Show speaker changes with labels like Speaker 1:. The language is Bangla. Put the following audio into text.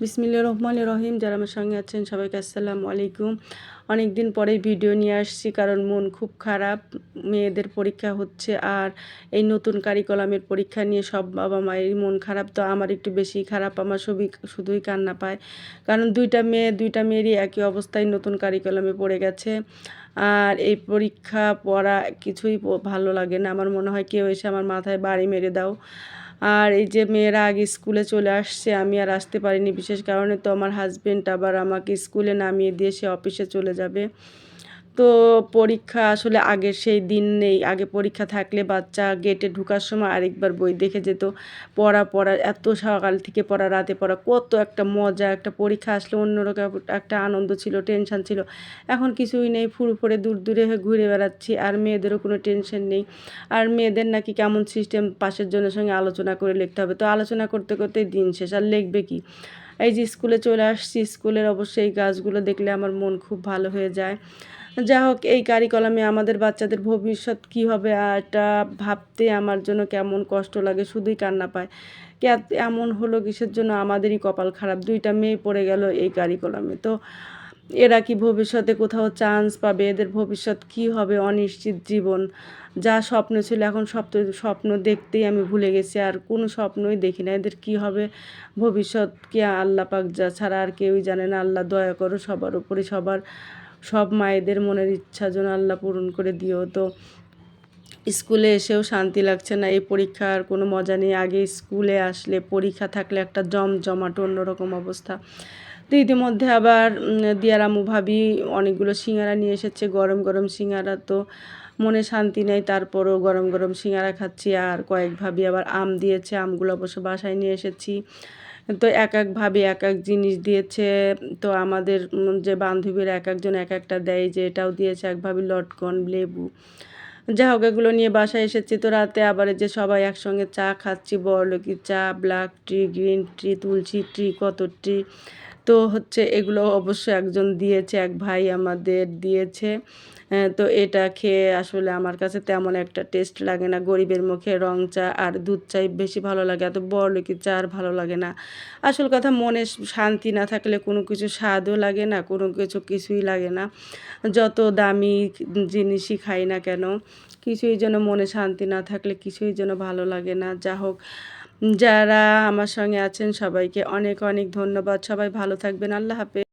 Speaker 1: বিসমিল্লাহির রহমানির রহিম। যারা আমার সঙ্গে আছেন সবাইকে আসসালামু আলাইকুম। অনেক দিন পরেই ভিডিও নিয়ে আসছি, কারণ মন খুব খারাপ। মেয়েদের পরীক্ষা হচ্ছে, আর এই নতুন কারিকুলামের পরীক্ষা নিয়ে সব বাবা মায়েরই মন খারাপ। তো আমার একটু বেশি খারাপ, আমার শুধুই কান্না পায়, কারণ দুইটা মেয়েরই একই অবস্থায় নতুন কারিকুলামে পড়ে গেছে। আর এই পরীক্ষা পড়া কিছুই ভালো লাগে না। আমার মনে হয় কেউ এসে আমার মাথায় বাড়ি মেরে দাও। আর এই যে মেয়েরা আগে স্কুলে চলে আসছে, আমি আর আসতে পারিনি বিশেষ কারণে। তো আমার হাজবেন্ড আবার আমাকে স্কুলে নামিয়ে দিয়ে সে অফিসে চলে যাবে। তো পরীক্ষা আসলে আগের সেই দিন নেই। আগে পরীক্ষা থাকলে বাচ্চা গেটে ঢোকার সময় আরেকবার বই দেখে যেত। পড়া এত সকাল থেকে পড়া, রাতে পড়া, কত একটা মজা। একটা পরীক্ষা আসলে অন্যরকম একটা আনন্দ ছিল, টেনশন ছিল। এখন কিছুই নেই, ফুরফুরে দূরে ঘুরে বেড়াচ্ছি, আর মেয়েদেরও কোনো টেনশন নেই। আর মেয়েদের নাকি কেমন সিস্টেম, পাশের জনের সঙ্গে আলোচনা করে লিখতে হবে। তো আলোচনা করতে করতেই দিন শেষ, আর লিখবে কি? এই যে স্কুলে চলে আসছি, স্কুলের অবশ্যই এই গাছগুলো দেখলে আমার মন খুব ভালো হয়ে যায়। যা হোক, এই কারিকুলামে আমাদের বাচ্চাদের ভবিষ্যৎ কী হবে এটা ভাবতে আমার জন্য কেমন কষ্ট লাগে, শুধুই কান্না পায়। এমন হলো কিসের জন্য? আমাদেরই কপাল খারাপ, দুইটা মেয়ে পড়ে গেল এই কারিকুলামে। তো এরা কি ভবিষ্যতে কোথাও চান্স পাবে? এদের ভবিষ্যৎ কী হবে? অনিশ্চিত জীবন। যা স্বপ্ন ছিল, এখন স্বপ্ন দেখতেই আমি ভুলে গেছি, আর কোনো স্বপ্নই দেখি না। এদের কী হবে ভবিষ্যৎ, কি আল্লাহ পাক যা ছাড়া আর কেউই জানে না। আল্লাহ দয়া করো সবার উপরে, সব মায়েদের মনের ইচ্ছা যেন আল্লাহ পূরণ করে দিও। তো স্কুলে এসেও শান্তি লাগছে না, এই পরীক্ষার কোনো মজা নেই। আগে স্কুলে আসলে, পরীক্ষা থাকলে একটা জমজমাট অন্যরকম অবস্থা। তো ইতিমধ্যে আবার দিয়ার আম্মু ভাবি অনেকগুলো সিঙ্গারা নিয়ে এসেছে, গরম গরম সিঙ্গারা। তো মনে শান্তি নেই, তারপরও গরম গরম সিঙ্গারা খাচ্ছি। আর কয়েক ভাবি আবার আম দিয়েছে, আমগুলো অবশ্য বাসায় নিয়ে এসেছি। তো এক ভাবি এক জিনিস দিয়েছে। তো আমাদের যে বান্ধবীরা একজন এক একটা দেয়, যে এটাও দিয়েছে এক ভাবি, লটকন, লেবু। যা হোক, এগুলো নিয়ে বাসায় এসেছি। তো রাতে আবার এই যে সবাই একসঙ্গে চা খাচ্ছি, বড়লোকি চা, ব্ল্যাক টি, গ্রিন টি, তুলসী টি, কত টি। তো এগুলো অবশ্যই একজন দিয়েছে, এক ভাই আমাদের দিয়েছে। তো এটা খেয়ে আসলে আমার কাছে তেমন একটা টেস্ট লাগে না। গরিবের মুখে রং চা আর দুধ চাই বেশি ভালো লাগে, এত বড়লোকি চা আর ভালো লাগে না। আসল কথা, মনে শান্তি না থাকলে কোনো কিছু স্বাদও লাগে না, কোনো কিছুই লাগে না। যত দামি জিনিসই খাই না কেন, কিছুই যেন মনে শান্তি না থাকলে কিছুই যেন ভালো লাগে না। যা হোক, যারা আমার সঙ্গে আছেন সবাইকে অনেক অনেক ধন্যবাদ। সবাই ভালো থাকবেন। আল্লাহ হাফেজ।